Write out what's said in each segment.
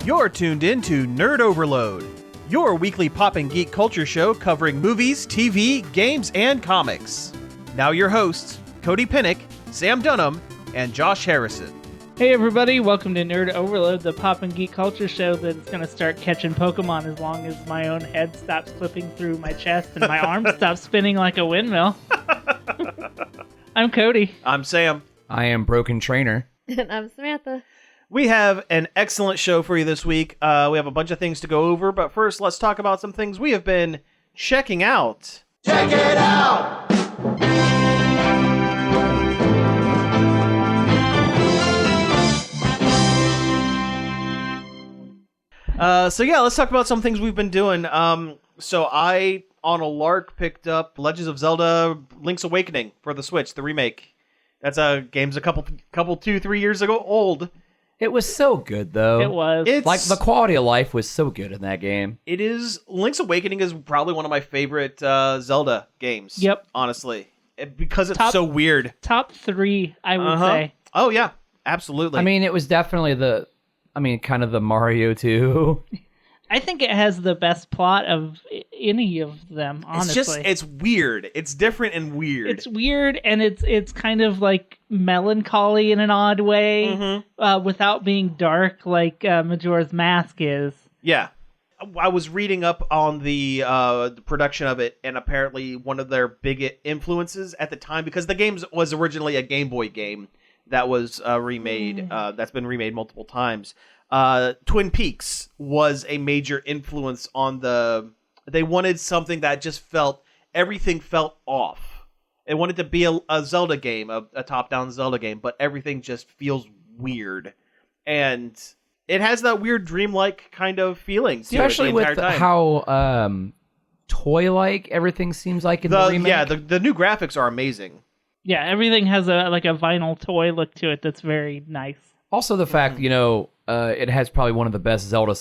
You're tuned in to Nerd Overload, your weekly pop and geek culture show covering movies, TV, games, and comics. Now your hosts, Cody Pinnick, Sam Dunham, and Josh Harrison. Hey everybody, welcome to Nerd Overload, the pop and geek culture show that's going to start catching Pokemon as long as my own head stops clipping through my chest and my arms stop spinning like a windmill. I'm Cody. I'm Sam. I am Broken Trainer. And I'm Samantha. We have an excellent show for you this week. We have a bunch of things to go over, but first let's talk about some things we have been checking out. Check it out! Let's talk about some things we've been doing. So I, on a lark, picked up Legend of Zelda Link's Awakening for the Switch, the remake. That's a game's a couple 2-3 years ago old. It was so good, though. It was. It's like, the quality of life was so good in that game. It is. Link's Awakening is probably one of my favorite Zelda games. Yep. Honestly. Because it's so weird. Top 3, I would say. Oh, yeah. Absolutely. I mean, it was definitely kind of the Mario 2. I think it has the best plot of any of them, honestly. It's weird. It's different and weird. It's weird, and it's kind of like melancholy in an odd way, without being dark like Majora's Mask is. Yeah. I was reading up on the production of it, and apparently one of their big influences at the time, because the game was originally a Game Boy game that was remade, that's been remade multiple times. Twin Peaks was a major influence on they wanted something that just everything felt off. They wanted to be a Zelda game, a top-down Zelda game, but everything just feels weird. And it has that weird dreamlike kind of feeling to Especially it the entire with time. how toy-like everything seems like in the remake. Yeah, the new graphics are amazing. Yeah, everything has a vinyl toy look to it that's very nice. Also the fact, it has probably one of the best Zelda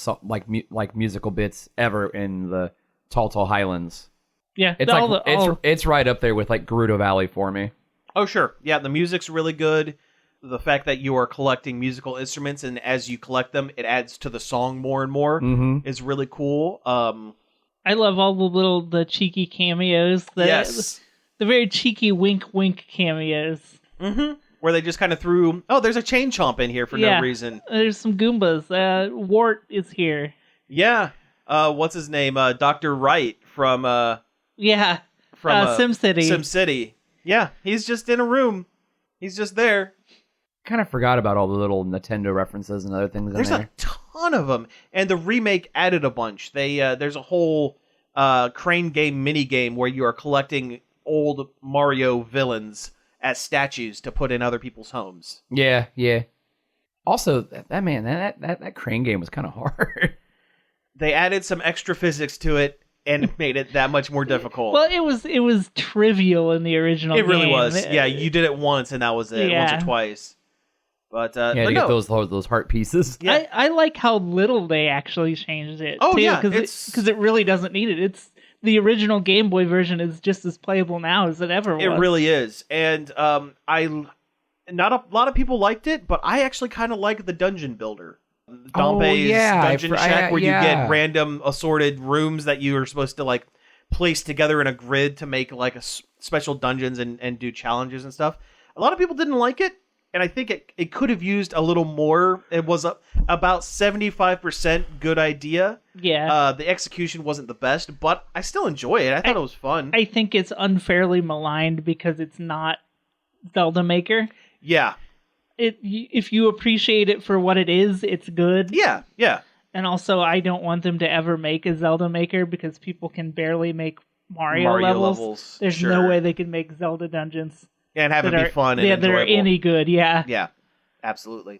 musical bits ever in the Tall Highlands. Yeah, it's right up there with like Gerudo Valley for me. Oh sure, yeah, the music's really good. The fact that you are collecting musical instruments, and as you collect them, it adds to the song more and more is really cool. I love all the cheeky cameos. Yes, the very cheeky wink cameos. Mm-hmm. Where they just kind of threw, there's a chain chomp in here for no reason. There's some Goombas. Wart is here. Yeah. What's his name? Dr. Wright from SimCity. SimCity. Yeah, he's just in a room. He's just there. Kind of forgot about all the little Nintendo references and other things There's in there. There's a ton of them. And the remake added a bunch. There's a whole crane game mini game where you are collecting old Mario villains as statues to put in other people's homes. Yeah. Also, that crane game was kind of hard. They added some extra physics to it and made it that much more difficult. Well, it was trivial in the original game. It really was. Yeah, you did it once and that was it. Yeah. Once or twice. But to get those heart pieces. Yeah. I like how little they actually changed it. Oh, too, yeah. Because it really doesn't need it. The original Game Boy version is just as playable now as it ever was. It really is. And not a lot of people liked it, but I actually kind of like the dungeon builder. Dompe's dungeon shack, where you get random assorted rooms that you are supposed to place together in a grid to make special dungeons and do challenges and stuff. A lot of people didn't like it, and I think it could have used a little more. It was about 75% good idea. Yeah. The execution wasn't the best, but I still enjoy it. I thought it was fun. I think it's unfairly maligned because it's not Zelda Maker. Yeah. If you appreciate it for what it is, it's good. Yeah. And also, I don't want them to ever make a Zelda Maker because people can barely make Mario levels. There's no way they can make Zelda dungeons. And have it be fun and enjoyable. That are any good, yeah. Yeah, absolutely.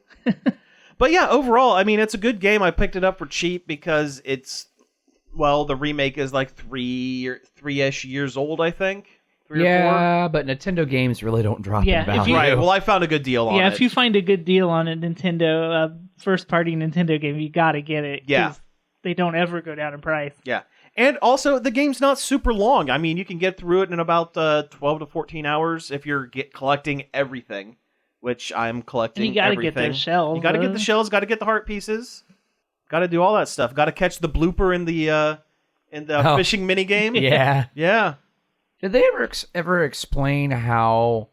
But yeah, overall, I mean, it's a good game. I picked it up for cheap because the remake is like 3-ish years old, I think. 3 or 4. But Nintendo games really don't drop in value. Right, well, I found a good deal on it. Yeah, if you find a good deal on a Nintendo, first-party Nintendo game, you gotta get it. Yeah. They don't ever go down in price. Yeah. And also, the game's not super long. I mean, you can get through it in about 12 to 14 hours if you're collecting everything, which I'm collecting everything. And you gotta get those shells. You gotta get the shells, gotta get the heart pieces. Got to do all that stuff. Got to catch the blooper in the fishing mini game. Yeah. Yeah. Did they ever explain how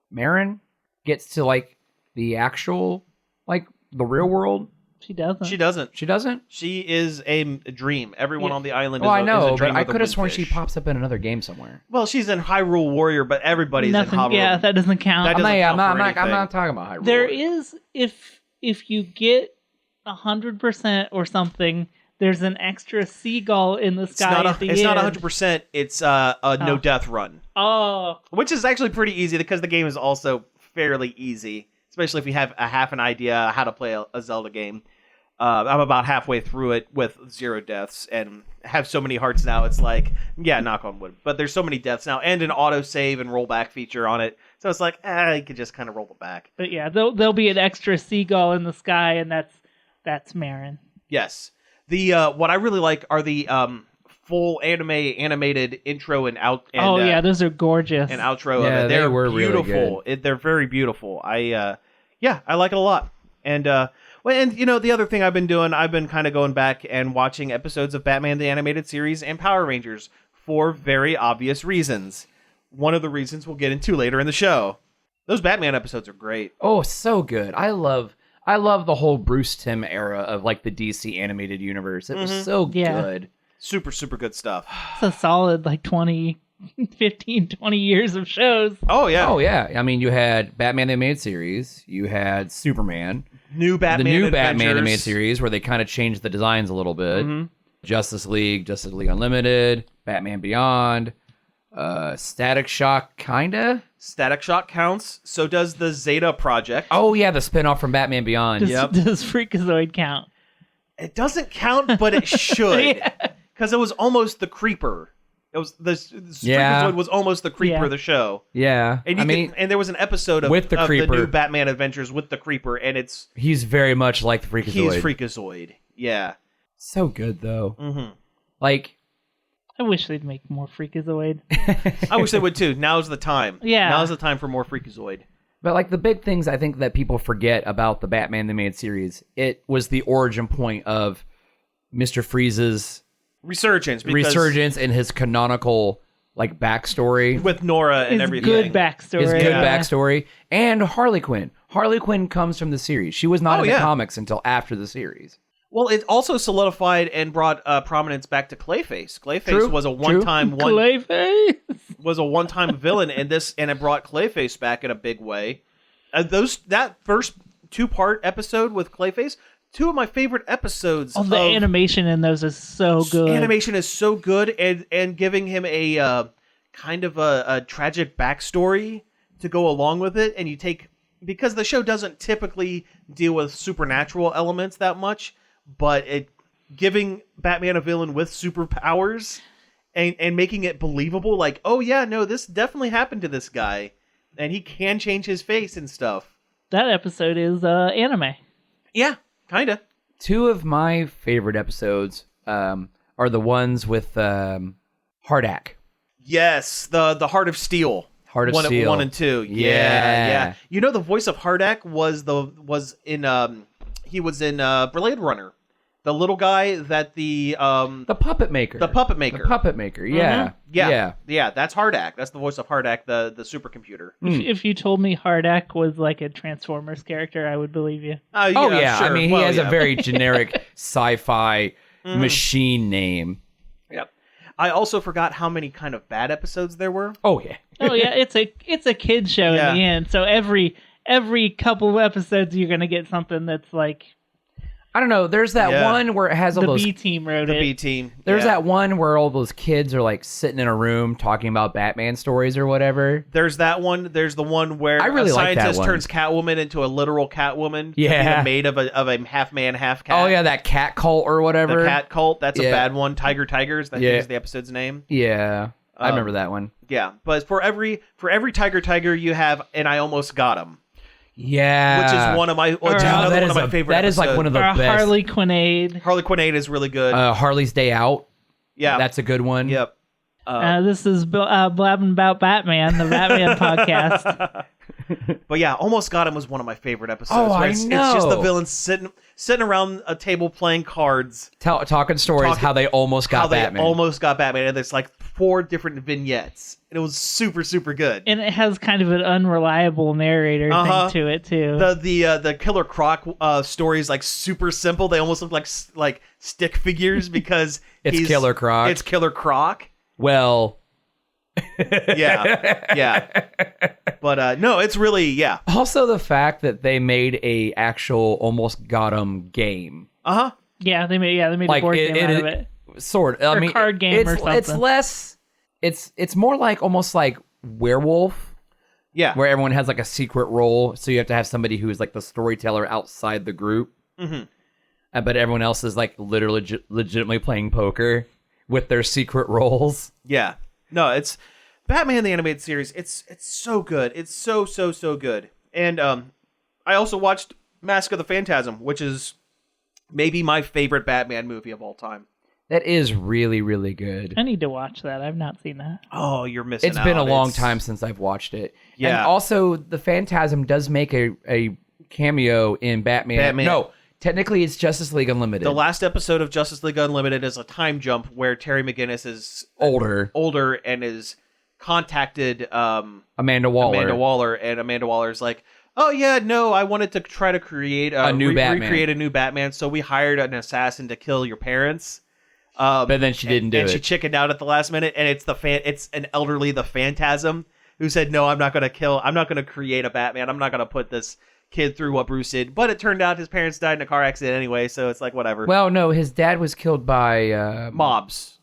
Marin gets to like the actual like the real world? She doesn't. She doesn't. She doesn't? She is a dream. Everyone on the island Well, I is know, a dream. but I of the could have sworn Windfish. she pops up in another game somewhere. Well, she's in Hyrule Warrior, but everybody's in Hyrule. Yeah, that doesn't count. That doesn't count for anything. I'm not talking about Hyrule. There is, if you get 100% or something, there's an extra seagull in the sky at the end. It's not 100%. It's a no death run. Oh. Which is actually pretty easy because the game is also fairly easy, especially if you have a half an idea how to play a Zelda game. I'm about halfway through it with 0 deaths and have so many hearts now. It's like, yeah, knock on wood. But there's so many deaths now and an autosave and rollback feature on it. So it's like, you could just kind of roll it back. But yeah, there'll be an extra seagull in the sky, and that's Marin. Yes. The what I really like are the full animated intro and out. And, those are gorgeous. and outro Yeah, of it. they They're were really beautiful. They're very beautiful. I like it a lot. And the other thing I've been doing, I've been kind of going back and watching episodes of Batman the Animated Series and Power Rangers for very obvious reasons. One of the reasons we'll get into later in the show. Those Batman episodes are great. Oh, so good. I love the whole Bruce Timm era of like the DC animated universe. It was so good. Super, super good stuff. It's a solid 15, 20 years of shows. Oh, yeah. Oh, yeah. I mean, you had Batman the Animated Series. You had Superman. The new Batman Animated Series where they kind of changed the designs a little bit. Mm-hmm. Justice League Unlimited, Batman Beyond, Static Shock, kinda. Static Shock counts. So does the Zeta Project. Oh, yeah, the spinoff from Batman Beyond. Does Freakazoid count? It doesn't count, but it should. Because it was almost the Creeper. It was Freakazoid was almost the Creeper of the show. Yeah. And and there was an episode of with the Creeper, the new Batman Adventures with the Creeper, and he's very much like the Freakazoid. He's Freakazoid. Yeah. So good though. Mm-hmm. Like, I wish they'd make more Freakazoid. I wish they would too. Now's the time. Yeah. Now's the time for more Freakazoid. But like the big things I think that people forget about the Batman the Animated Series, it was the origin point of Mr. Freeze's resurgence in his canonical like backstory with Nora and everything. Good backstory. His good backstory. And Harley Quinn. Harley Quinn comes from the series. She was not in the comics until after the series. Well, it also solidified and brought prominence back to Clayface. Clayface was a one-time villain, and it brought Clayface back in a big way. That first 2-part episode with Clayface. 2 of my favorite episodes. The animation in those is so good. Animation is so good, and giving him a kind of a tragic backstory to go along with it. And because the show doesn't typically deal with supernatural elements that much, but giving Batman a villain with superpowers and making it believable, like, oh yeah, no, this definitely happened to this guy, and he can change his face and stuff. That episode is anime. Yeah. Kinda. 2 of my favorite episodes are the ones with Hardak. Yes, the Heart of Steel. Heart of Steel. 1 and 2. Yeah. You know, the voice of Hardak was in Blade Runner. The little guy that the puppet maker. The puppet maker. Yeah. Mm-hmm. Yeah. That's Hardak. That's the voice of Hardak, the supercomputer. If you told me Hardak was like a Transformers character, I would believe you. Yeah. Sure. I mean, he has a very generic sci-fi machine name. Yep. I also forgot how many kind of bad episodes there were. Oh yeah. It's a kid show in the end. So every couple of episodes, you're gonna get something that's like. I don't know. There's that one where it has all those... The B-Team wrote it. The B-Team. There's that one where all those kids are like sitting in a room talking about Batman stories or whatever. There's that one. There's the one where a scientist turns Catwoman into a literal Catwoman. Yeah. Made of a half man, half cat. Oh, yeah, that cat cult or whatever. The cat cult. That's a bad one. Tigers. That is the episode's name. Yeah. I remember that one. Yeah. But for every Tiger, you have, and I almost got him. Yeah, which is one of my one of my favorite. That is like one of the best. Harley Quinade. Harley Quinade is really good. Harley's Day Out. Yeah, that's a good one. Yep. This is blabbing about Batman, the Batman podcast. But yeah, Almost Got Him was one of my favorite episodes. Oh, where I it's know. just the villains sitting around a table playing cards. Talking stories, how they almost got Batman. Almost got Batman. And there's like 4 different vignettes. And it was super, super good. And it has kind of an unreliable narrator thing to it too. The Killer Croc story is like super simple. They almost look like stick figures because It's Killer Croc. It's Killer Croc. Well, yeah. But no, it's really Also, the fact that they made a actual Almost Got 'Em game. Yeah, they made a board game out of it. Sort of. I mean, card game or something. It's less. It's more like almost like Werewolf. Yeah. Where everyone has like a secret role, so you have to have somebody who is like the storyteller outside the group. Mm-hmm. But everyone else is like literally legitimately playing poker with their secret roles. Yeah. No, it's Batman the Animated Series. It's so good. It's so good. And I also watched Mask of the Phantasm, which is maybe my favorite Batman movie of all time. That is really, really good. I need to watch that. I've not seen that. Oh, you're missing out. It's been a long time since I've watched it. Yeah. And also, the Phantasm does make a cameo in Batman. No, technically it's Justice League Unlimited. The last episode of Justice League Unlimited is a time jump where Terry McGinnis is older and is contacted Amanda Waller. And Amanda Waller's like, oh yeah, no, I wanted to try to create a new Batman. Recreate a new Batman, so we hired an assassin to kill your parents. But then she didn't do it. And she chickened out at the last minute, and it's an elderly the Phantasm who said, no, I'm not going to create a Batman. I'm not going to put this kid through what Bruce did. But it turned out his parents died in a car accident anyway, so it's like, whatever. Well, no, his dad was killed by... mobs.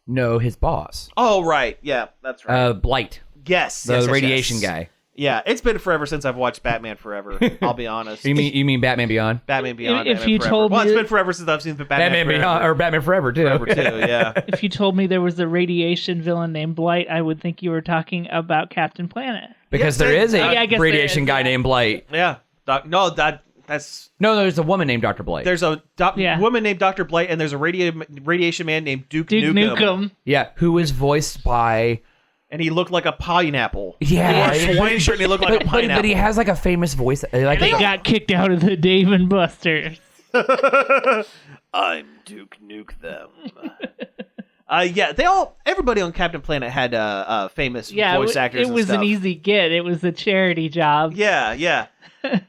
No, his boss. Oh, right. Yeah, that's right. Blight. Yes. The radiation guy. Yeah, it's been forever since I've watched Batman Forever. I'll be honest. You mean Batman Beyond? Batman Beyond. If Batman you Forever. told me, it's been forever since I've seen the Batman Beyond or Batman Forever too. Yeah. If you told me there was a radiation villain named Blight, I would think you were talking about Captain Planet. Because there is a radiation guy named Blight. Yeah. That's no. There's a woman named Dr. Blight. There's a woman named Dr. Blight, and there's a radiation man named Duke Nukem. Yeah, who is voiced by. And he looked like a pineapple. Yeah. He wore a Hawaiian shirt and he looked like a pineapple. But he has like a famous voice. Like they got kicked out of the Dave and Buster's. I'm Duke Nuke them. Everybody on Captain Planet had famous voice actors. It was an easy get. It was a charity job. Yeah.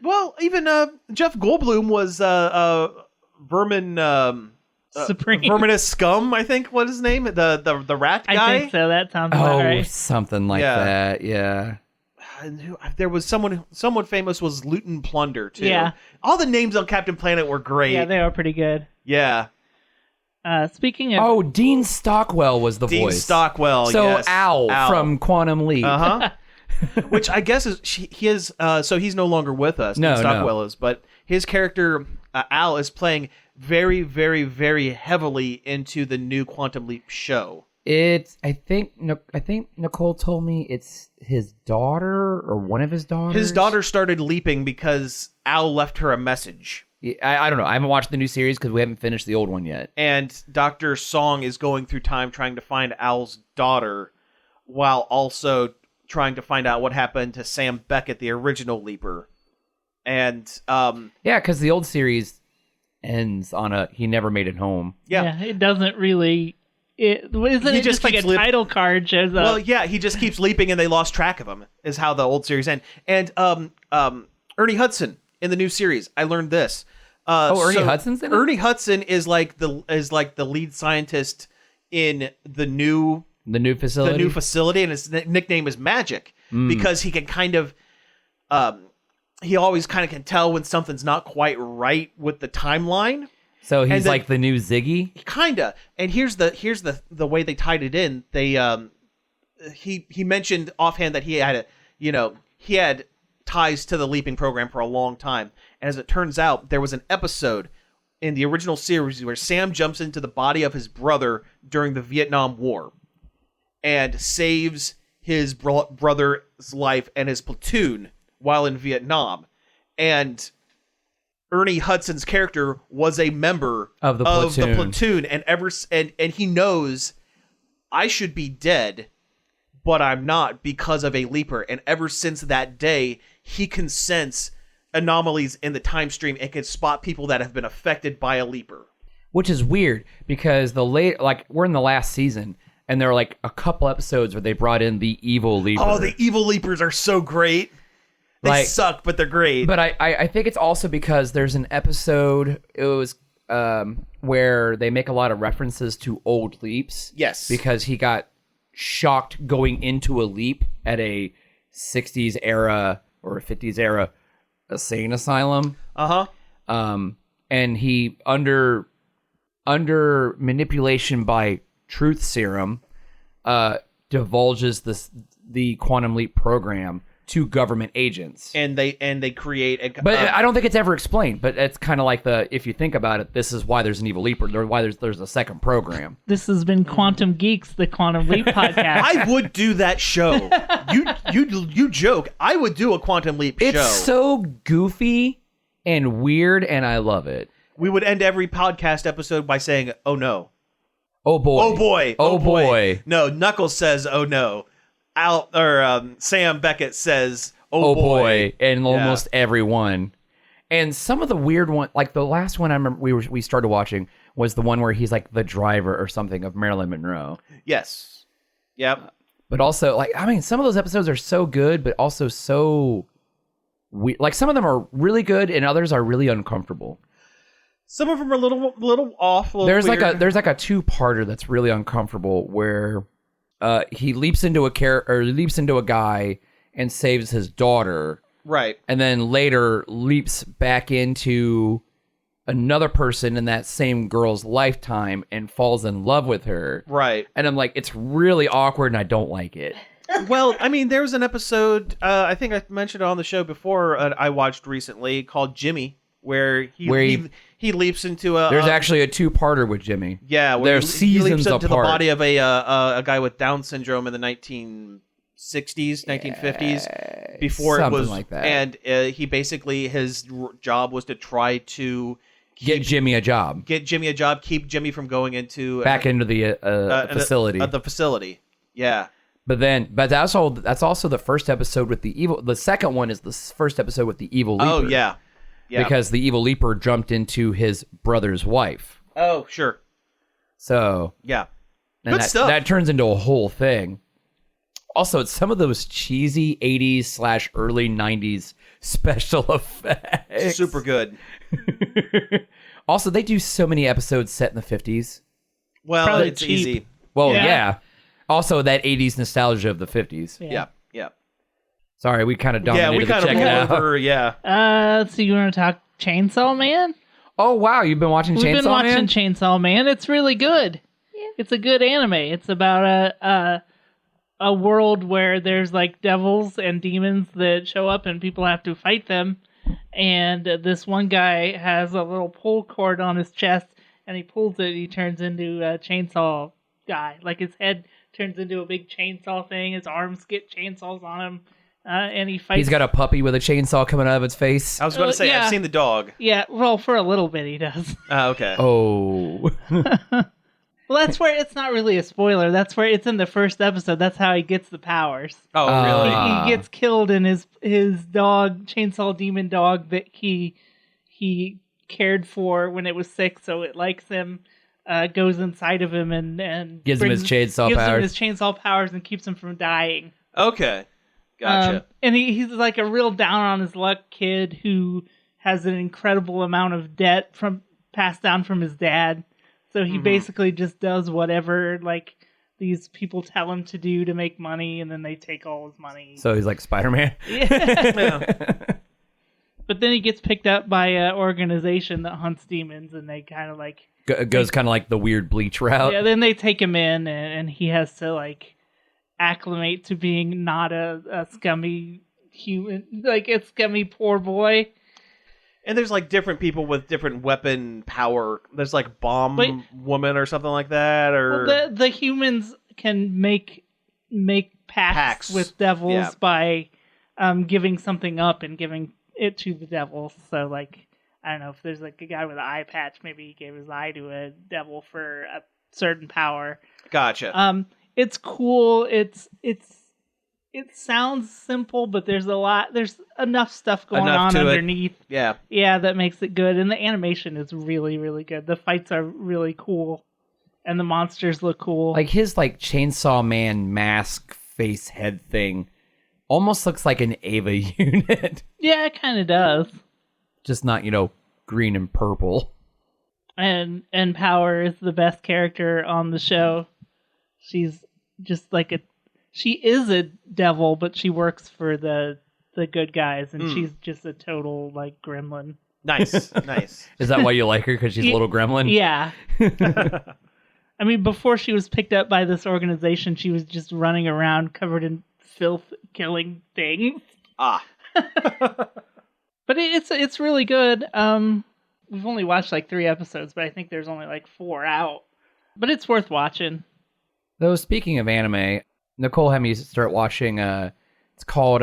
Well, even Jeff Goldblum was Vermin. Supreme. Verminous Scum, I think, what his name? The rat guy? I think so. That sounds about right. Something like that, yeah. There was someone famous was Luton Plunder, too. Yeah. All the names on Captain Planet were great. Yeah, they were pretty good. Yeah. Speaking of... Dean Stockwell was the voice. Dean Stockwell, so yes. Al from Quantum Leap. Uh-huh. Which I guess is... so he's no longer with us, Dean Stockwell is, but his character, Al, is playing... very, very, very heavily into the new Quantum Leap show. I think Nicole told me it's his daughter or one of his daughters. His daughter started leaping because Al left her a message. I don't know. I haven't watched the new series because we haven't finished the old one yet. And Dr. Song is going through time trying to find Al's daughter while also trying to find out what happened to Sam Beckett, the original Leaper. And because the old series ends on he never made it home. Yeah, it doesn't really. Isn't it just like a title card shows up? Well, yeah, he just keeps leaping, and they lost track of him. Is how the old series end. And Ernie Hudson in the new series, I learned this. Ernie Hudson's in it? Ernie Hudson is like the lead scientist in the new facility, and his nickname is Magic because he can kind of. He always kind of can tell when something's not quite right with the timeline. So he's like the new Ziggy? Kinda. And here's the way they tied it in. They he mentioned offhand that he had ties to the leaping program for a long time. And as it turns out, there was an episode in the original series where Sam jumps into the body of his brother during the Vietnam War and saves his brother's life and his platoon while in Vietnam. And Ernie Hudson's character was a member of the platoon. And he knows I should be dead, but I'm not because of a Leaper. And ever since that day, he can sense anomalies in the time stream and can spot people that have been affected by a leaper. Which is weird because we're in the last season and there are like a couple episodes where they brought in the evil leaper. Oh, the evil leapers are so great. They suck, but they're great. But I think it's also because there's an episode, it was where they make a lot of references to old leaps. Yes. Because he got shocked going into a leap at a 60s era or a 50s era insane asylum. And he under manipulation by truth serum divulges the quantum leap program to government agents, and they create a but I don't think it's ever explained, but it's kind of like if you think about it, this is why there's an evil leaper, why there's a second program. This has been Quantum Geeks, the Quantum Leap podcast. I would do that show. You joke. I would do a Quantum Leap show. It's so goofy and weird, and I love it. We would end every podcast episode by saying, "Oh no, oh boy, oh boy, oh boy." No, Knuckles says, "Oh no." Sam Beckett says, "Oh boy," and almost everyone. And some of the weird one, like the last one I remember we started watching was the one where he's like the driver or something of Marilyn Monroe. Yes. Yep. But also, some of those episodes are so good, but also so weird. Like some of them are really good, and others are really uncomfortable. Some of them are a little off. There's weird. like a two-parter that's really uncomfortable where he leaps into a guy and saves his daughter. Right. And then later leaps back into another person in that same girl's lifetime and falls in love with her. Right. And I'm like, it's really awkward and I don't like it. Well, there was an episode, I think I mentioned it on the show before, I watched recently called Jimmy, where he leaps into a... There's actually a two-parter with Jimmy. Yeah. They're seasons he leaps into apart. the body of a guy with Down syndrome in the 1960s, 1950s, before something it was... like that. And he basically, his job was to try to... Get Jimmy a job. Keep Jimmy from going into... Back into the facility. The facility, yeah. But that's also the first episode with the evil... The second one is the first episode with the evil leaper. Oh, yeah. Yeah. Because the evil leaper jumped into his brother's wife. Oh, sure. So... Yeah. And Good stuff. That turns into a whole thing. Also, it's some of those cheesy 80s / early 90s special effects. Super good. Also, they do so many episodes set in the 50s. Well, Probably it's cheap. easy. Well, yeah. Also, that 80s nostalgia of the 50s. Yeah. Sorry, we kind of dominated we kind of out. over. Yeah. So you want to talk Chainsaw Man? Oh, wow. You've been watching Chainsaw Man? We've been watching Chainsaw Man. It's really good. Yeah. It's a good anime. It's about a world where there's like devils and demons that show up and people have to fight them. And this one guy has a little pull cord on his chest, and he pulls it and he turns into a chainsaw guy. Like his head turns into a big chainsaw thing. His arms get chainsaws on him. And he fights. He's got a puppy with a chainsaw coming out of its face. I was going to say, yeah. I've seen the dog. Yeah, well, for a little bit he does. Okay. Oh. Well, that's where it's not really a spoiler. That's where it's in the first episode. That's how he gets the powers. Oh, really? He gets killed, and his dog, chainsaw demon dog that he cared for when it was sick, so it likes him, goes inside of him and gives him his chainsaw powers and keeps him from dying. Okay. Gotcha. And he's like a real down on his luck kid who has an incredible amount of debt passed down from his dad. So he basically just does whatever like these people tell him to do to make money, and then they take all his money. So he's like Spider-Man. Yeah. But then he gets picked up by an organization that hunts demons, and they kind of like goes kind of like the weird Bleach route. Yeah. Then they take him in, and he has to like acclimate to being not a scummy human, like a scummy poor boy. And there's like different people with different weapon power. There's like bomb woman or something like that, or the humans can make pacts with devils by giving something up and giving it to the devils. So like I don't know, if there's like a guy with an eye patch, maybe he gave his eye to a devil for a certain power. Gotcha. It's cool. It's it sounds simple, but there's enough stuff going Enough on to it. underneath. Yeah. Yeah, that makes it good. And the animation is really, really good. The fights are really cool. And the monsters look cool. Like his Chainsawman mask face head thing almost looks like an Ava unit. Yeah, it kind of does. Just not, green and purple. And Power is the best character on the show. She's just she is a devil, but she works for the good guys, and she's just a total gremlin. Nice. Is that why you like her? Because she's a little gremlin? Yeah. I mean, before she was picked up by this organization, she was just running around covered in filth, killing things. Ah. But it's really good. We've only watched 3 episodes, but I think there's only 4 out. But it's worth watching. Though, speaking of anime, Nicole had me start watching, it's called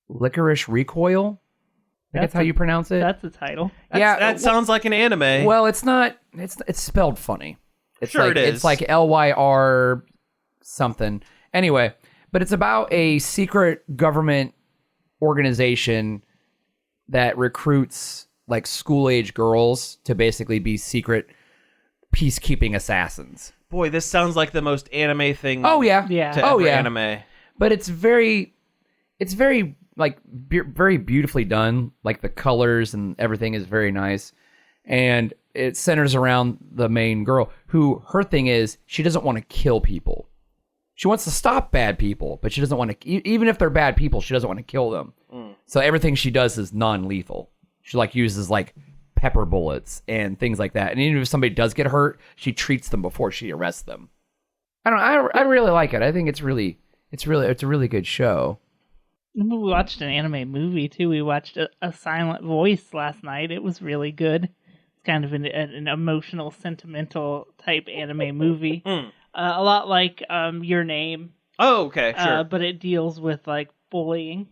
Lycoris Recoil. I think that's how you pronounce it. That's the title. That sounds like an anime. Well, it's not. It's spelled funny. It's sure it is. It's like LYR something. Anyway, but it's about a secret government organization that recruits school-age girls to basically be secret peacekeeping assassins. Boy, this sounds like the most anime thing. Oh yeah, To ever anime. But it's very very beautifully done. The colors and everything is very nice, and it centers around the main girl, who her thing is she doesn't want to kill people. She wants to stop bad people, but she doesn't want to. Even if they're bad people, she doesn't want to kill them. So everything she does is non-lethal. She uses pepper bullets and things like that. And even if somebody does get hurt, she treats them before she arrests them. I really like it. I think it's a really good show. We watched an anime movie too. We watched a Silent Voice last night. It was really good. It's kind of an emotional, sentimental type anime movie. A lot like Your Name. Oh, okay, sure. But it deals with bullying.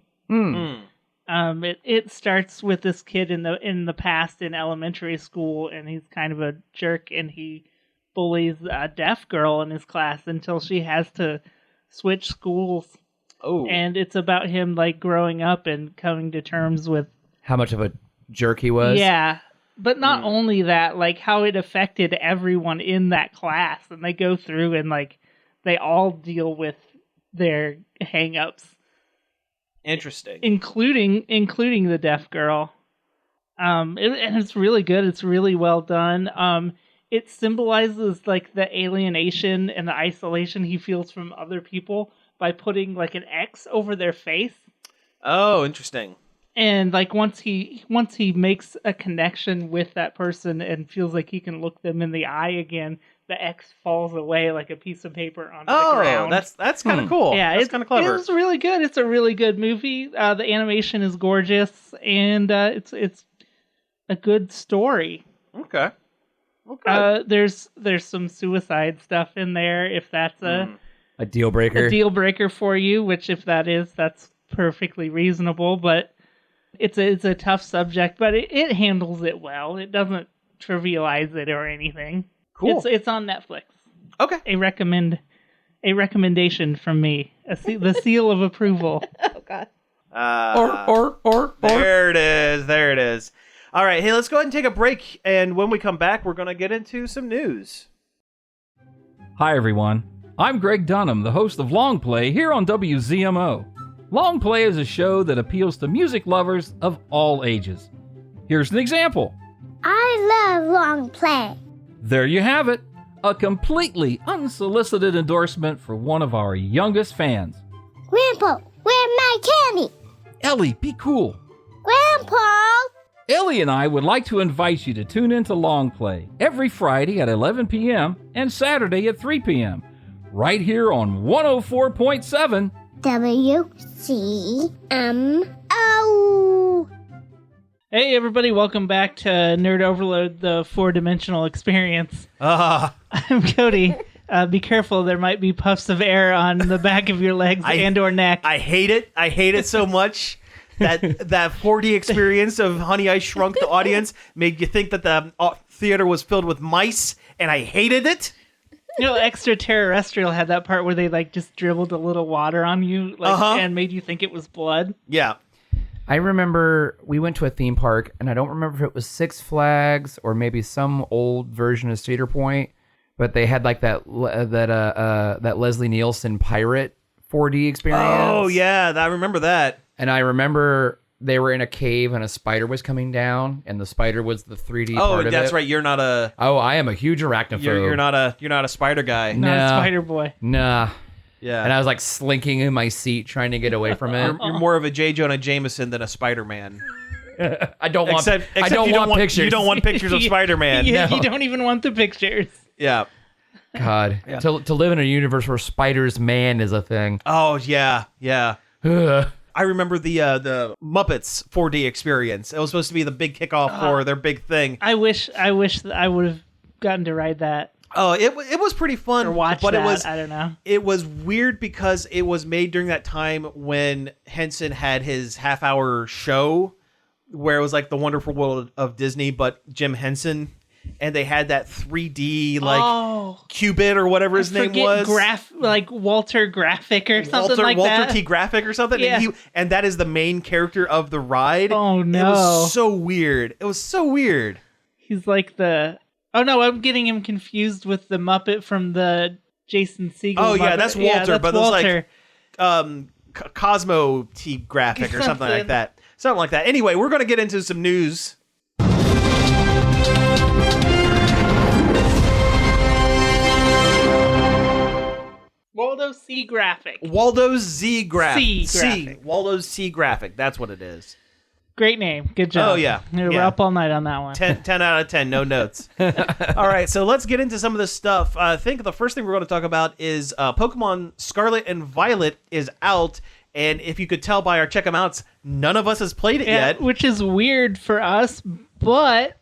It starts with this kid in the past in elementary school, and he's kind of a jerk, and he bullies a deaf girl in his class until she has to switch schools. Oh. And it's about him growing up and coming to terms with how much of a jerk he was. Yeah. But not only that, how it affected everyone in that class, and they go through and they all deal with their hang-ups. Interesting. Including the deaf girl. And it's really good. It's really well done. It symbolizes the alienation and the isolation he feels from other people by putting an X over their face. Oh, interesting. And once he makes a connection with that person and feels like he can look them in the eye again, the X falls away like a piece of paper onto the ground. Oh, that's kind of cool. Yeah, it's kind of clever. It's really good. It's a really good movie. The animation is gorgeous, and it's a good story. Okay. There's some suicide stuff in there if that's a deal breaker. A deal breaker for you, which if that is, that's perfectly reasonable. But it's a tough subject, but it handles it well. It doesn't trivialize it or anything. Cool. It's on Netflix. Okay. A recommendation from me. The seal of approval. Oh God. Or. There it is. All right. Hey, let's go ahead and take a break. And when we come back, we're going to get into some news. Hi, everyone. I'm Greg Dunham, the host of Long Play here on WZMO. Long Play is a show that appeals to music lovers of all ages. Here's an example. I love Long Play. There you have it. A completely unsolicited endorsement for one of our youngest fans. Grandpa, where's my candy? Ellie, be cool. Grandpa! Ellie and I would like to invite you to tune into Long Play every Friday at 11 p.m. and Saturday at 3 p.m. right here on 104.7 WCMO. Hey everybody, welcome back to Nerd Overload, the 4-dimensional experience. I'm Cody. Be careful, there might be puffs of air on the back of your legs and or neck. I hate it. I hate it so much. That 4D experience of Honey, I Shrunk the Audience made you think that the theater was filled with mice, and I hated it. Extraterrestrial had that part where they like just dribbled a little water on you, and made you think it was blood. Yeah. I remember we went to a theme park, and I don't remember if it was Six Flags or maybe some old version of Cedar Point, but they had like that Leslie Nielsen pirate 4D experience. Oh yeah, I remember that. And I remember they were in a cave and a spider was coming down, and the spider was the 3D part of it. Oh, that's right. You're not a. Oh, I am a huge arachnophobe. You're not a spider guy. Not a spider boy. Nah. Yeah. And I was like slinking in my seat trying to get away from it. You're more of a J. Jonah Jameson than a Spider-Man. I don't want pictures. You don't want pictures of Spider-Man. Yeah, No. you don't even want the pictures. Yeah. God. Yeah. To live in a universe where Spider's Man is a thing. Oh yeah, yeah. Ugh. I remember the Muppets 4D experience. It was supposed to be the big kickoff for their big thing. I wish that I would have gotten to ride that. Oh, it was pretty fun. Or watch but that. I don't know. It was weird because it was made during that time when Henson had his half-hour show where it was like the Wonderful World of Disney, but Jim Henson, and they had that 3D Cubit or whatever his name was. Like Walter Graphic or something like Walter that. T. Graphic or something. Yeah. And that is the main character of the ride. Oh no. It was so weird. It was so weird. He's like the... Oh no, I'm getting him confused with the Muppet from the Jason Segel. Oh yeah, Muppet. that's Walter, Yeah, that's but Walter. it's like Cosmo T. Graphic or something like that. Something like that. Anyway, we're going to get into some news. Waldo C. Graphic. Waldo's Z Graphic. C Graphic. Waldo's C Graphic. That's what it is. Great name. Good job. Oh, yeah. We're Yeah. up all night on that one. 10 out of 10. No notes. All right, so let's get into some of this stuff. I think the first thing we're going to talk about is Pokemon Scarlet and Violet is out. And if you could tell by our check 'em outs, none of us has played it yet. Which is weird for us, but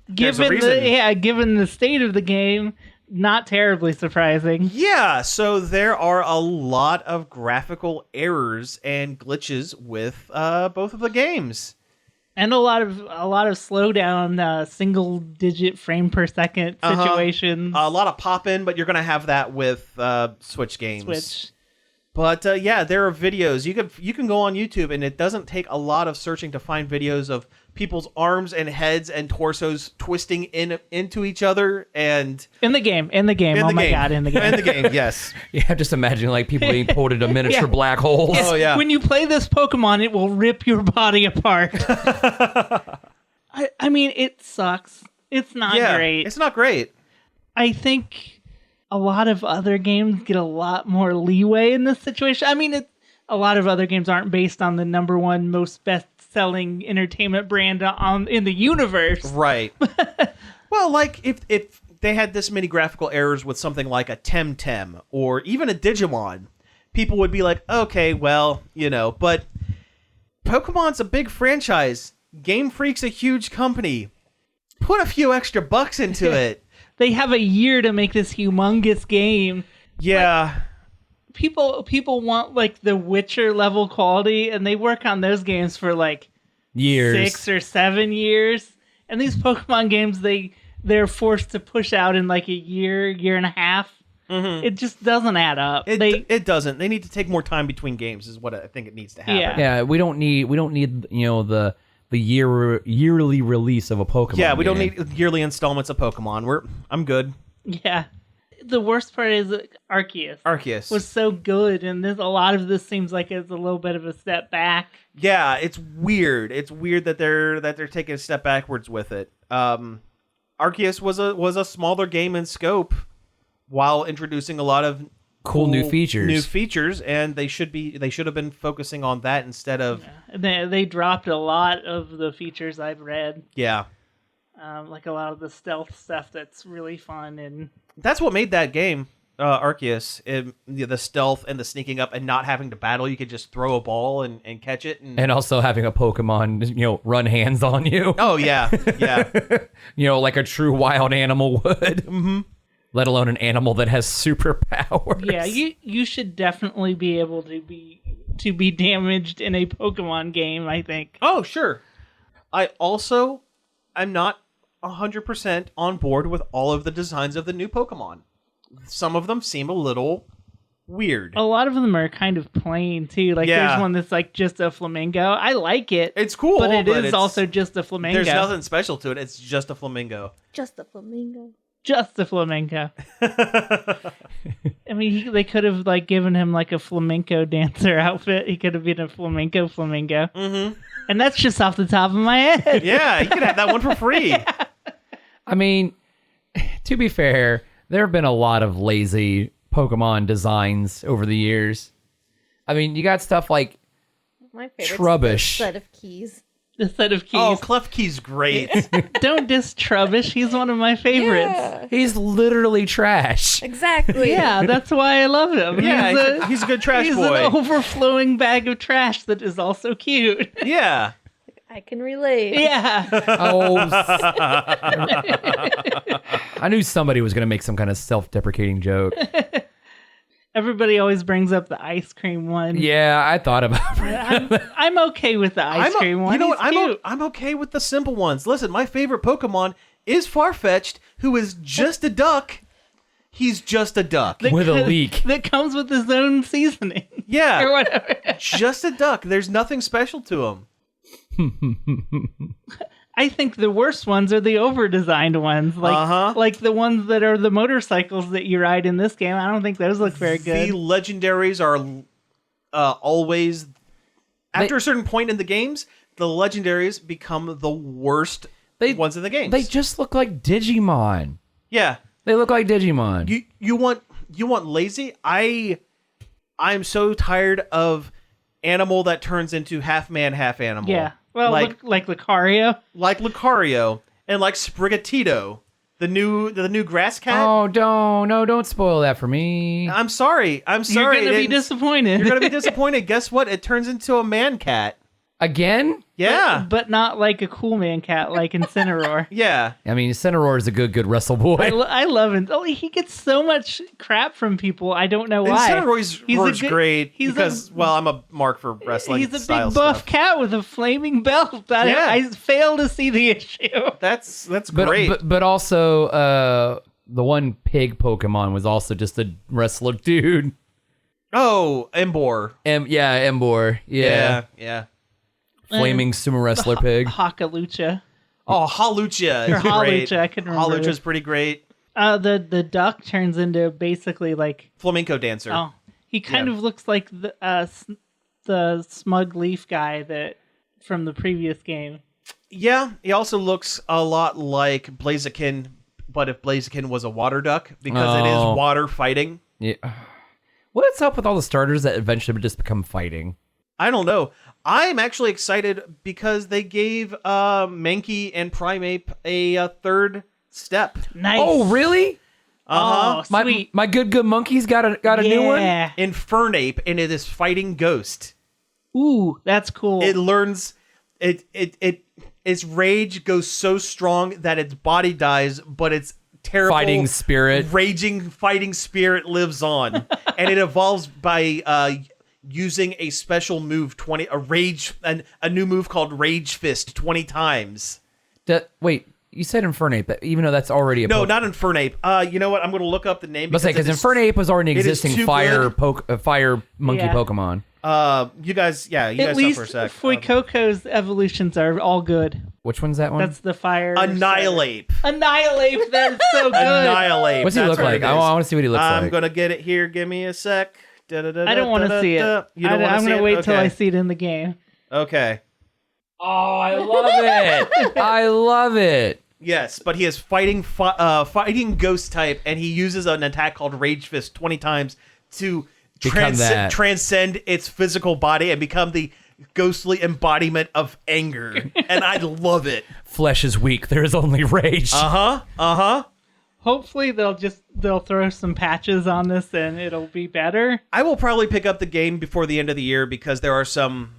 There's a given reason. given the state of the game, not terribly surprising. Yeah, so there are a lot of graphical errors and glitches with both of the games. And a lot of slowdown, single digit frame per second situations. A lot of pop-in, but you're going to have that with Switch games. Switch. But yeah, there are videos. You can go on YouTube, and it doesn't take a lot of searching to find videos of people's arms and heads and torsos twisting into each other. And In the game. Oh my god, in the game. In the game, yes. Yeah, just imagine like people being pulled into miniature black holes. Oh yeah. When you play this Pokemon, it will rip your body apart. I mean, it sucks. It's not great. It's not great. I think a lot of other games get a lot more leeway in this situation. I mean, a lot of other games aren't based on the number one most best-selling entertainment brand in the universe. Right. Well, like if they had this many graphical errors with something like a Temtem or even a Digimon, people would be like, okay, well, but Pokemon's a big franchise. Game Freak's a huge company. Put a few extra bucks into it. They have a year to make this humongous game. Yeah. Like, people want like the Witcher level quality, and they work on those games for like years, 6 or 7 years. And these Pokemon games, they're forced to push out in like a year and a half. Mm-hmm. It just doesn't add up. It doesn't. They need to take more time between games. Is what I think it needs to happen. Yeah. We don't need the yearly release of a Pokemon. Yeah, we don't need yearly installments of Pokemon. I'm good. Yeah. The worst part is Arceus. Arceus was so good, and a lot of this seems like it's a little bit of a step back. Yeah, it's weird. It's weird that they're taking a step backwards with it. Arceus was a smaller game in scope, while introducing a lot of cool new features, and they should have been focusing on that instead of. Yeah. They dropped a lot of the features I've read. Yeah. Like a lot of the stealth stuff that's really fun, and that's what made that game, Arceus. The stealth and the sneaking up and not having to battle. You could just throw a ball and catch it, and also having a Pokemon, run hands on you. Oh yeah, yeah. Like a true wild animal would. Mm-hmm. Let alone an animal that has superpowers. Yeah, you should definitely be able to be damaged in a Pokemon game, I think. Oh sure. I'm not 100% on board with all of the designs of the new Pokemon. some of them seem a little weird. A lot of them are kind of plain too. Like Yeah. there's one that's like just a flamingo. I like it. It's cool, but it is it's- also just a flamingo. There's nothing special to it. It's just a flamingo. Just a flamingo. Just a flamingo. I mean, they could have like given him like a flamenco dancer outfit. He could have been a flamingo. Mm-hmm. And that's just off the top of my head. Yeah, you could have that one for free. I mean, to be fair, there have been a lot of lazy Pokemon designs over the years. I mean, you got stuff like My favorite Trubbish. set of keys. The set of keys. Oh, Klefki's great. Don't diss Trubbish. He's one of my favorites. Yeah, he's literally trash. exactly. Yeah, that's why I love him. Yeah, he's a good trash he's boy. an overflowing bag of trash that is also cute. Yeah. I can relate. Yeah. Oh, I knew somebody was going to make some kind of self-deprecating joke. Everybody always brings up the ice cream one. Yeah, I thought about it. I'm okay with the ice cream one. You know what? He's cute. I'm okay with the simple ones. Listen, my favorite Pokemon is Farfetch'd, who is just a duck. He's just a duck. With a leak. That comes with his own seasoning. or Yeah, whatever. just a duck. There's nothing special to him. I think the worst ones are the over-designed ones, like the ones that are the motorcycles that you ride in this game. I don't think those look very good. The legendaries are always, after a certain point in the games, the legendaries become the worst ones in the games. They just look like Digimon. Yeah, They look like Digimon. you want lazy? I'm so tired of animal that turns into half man, half animal. Yeah. Well, like Lucario. Like Lucario and like Sprigatito, the new grass cat. Oh, don't spoil that for me. I'm sorry. You're going to be disappointed. You're gonna be disappointed. Guess what? It turns into a man cat. Again? Yeah. But not like a cool man cat like Incineroar. Yeah. I mean, Incineroar is a good wrestle boy. I love him. Oh, he gets so much crap from people. I don't know why. Incineroar's great he's because, well, I'm a mark for wrestling. He's a style big buff stuff. cat with a flaming belt. Yeah. I fail to see the issue. That's great. But also, the one pig Pokemon was also just a wrestler dude. Oh, Embor. Yeah, Embor. Yeah. Yeah. Flaming sumo wrestler pig. Hakalucha. Oh, Halucha Or is great. Halucha, I couldn't remember. Halucha's pretty great. The duck turns into basically like Flamenco dancer. oh, he kind of looks like the smug leaf guy that from the previous game. Yeah, he also looks a lot like Blaziken, but if Blaziken was a water duck, because it is water fighting. Yeah. What's up with all the starters that eventually would just become fighting? I don't know. I'm actually excited because they gave Mankey and Primeape a third step. Nice. Oh, really? Oh, sweet. My good monkeys got a new one. Yeah. Infernape, and it is fighting Ghost. Ooh, that's cool. It learns its rage goes so strong that its body dies, but its terrible Fighting spirit. raging fighting spirit lives on, and it evolves by using a special move a new move called Rage Fist 20 times. Wait, you said Infernape, but even though that's already a No, not Infernape. You know what? I'm going to look up the name because Infernape was already an it is existing too fire good. fire monkey Yeah. Pokemon. You guys, you At guys least stop for a sec. Fuecoco's evolutions are all good. Which one's that one? That's the fire. Annihilate. Annihilate. That's so good. Annihilate. What's he That's look what like? it I is. want to see what he looks I'm like. gonna get it here. Give me a sec. I don't want to see it. You don't want to I'm see gonna it? wait till Okay. I see it in the game. Okay. Oh, I love it! I love it. Yes, but he is fighting ghost type, and he uses an attack called Rage Fist 20 times to Become that. transcend its physical body and become the ghostly embodiment of anger. And I love it. Flesh is weak. There is only rage. Hopefully they'll throw some patches on this and it'll be better. I will probably pick up the game before the end of the year because there are some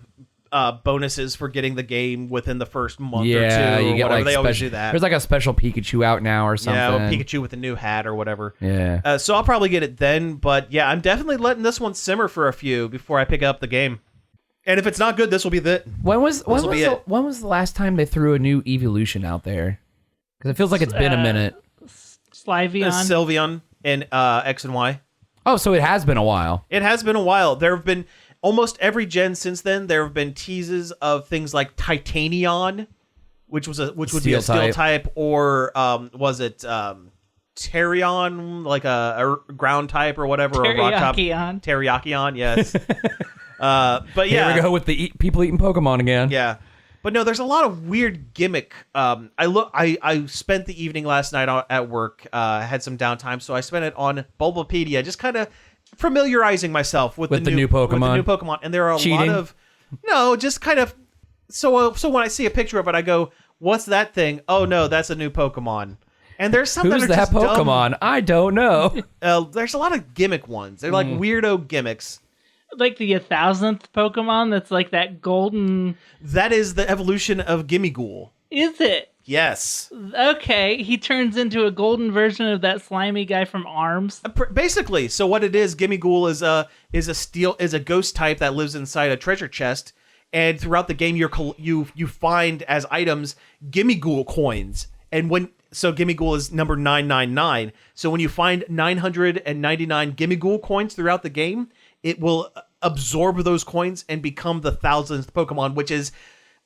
bonuses for getting the game within the first month or two. You get whatever. like They always special. do that. There's like a special Pikachu out now or something. Yeah, with Pikachu with a new hat or whatever. Yeah. So I'll probably get it then, but yeah, I'm definitely letting this one simmer for a few before I pick up the game. And if it's not good, this will be it. When was it. when was the last time they threw a new evolution out there? Because it feels like it's been a minute. Sliveon. Sylveon. in X and Y. Oh, so it has been a while. It has been a while. There have been almost every gen since then. There have been teases of things like Titanion, which would be a steel type, or was it Terion, like a ground type or whatever, or a rock type. Teriyaki-on, yes. But yeah, here we go with the people eating Pokemon again. Yeah, but no, there's a lot of weird gimmick. I spent the evening last night at work. Had some downtime, so I spent it on Bulbapedia, just kind of familiarizing myself with the new Pokemon. With the new Pokemon, and there are a lot of just kind of. So when I see a picture of it, I go, "What's that thing? Oh no, that's a new Pokemon." And there's some Who's that are that just Pokemon? Dumb. I don't know. There's a lot of gimmick ones. They're like weirdo gimmicks. Like the 1,000th Pokemon that's like that golden... That is the evolution of Gimmighoul. Is it? Yes. Okay, he turns into a golden version of that slimy guy from ARMS. Basically, so what it is, Gimmighoul is a ghost type that lives inside a treasure chest, and throughout the game you find as items Gimmighoul coins. And Gimmighoul is number 999. So when you find 999 Gimmighoul coins throughout the game, it will absorb those coins and become the 1,000th Pokemon, which is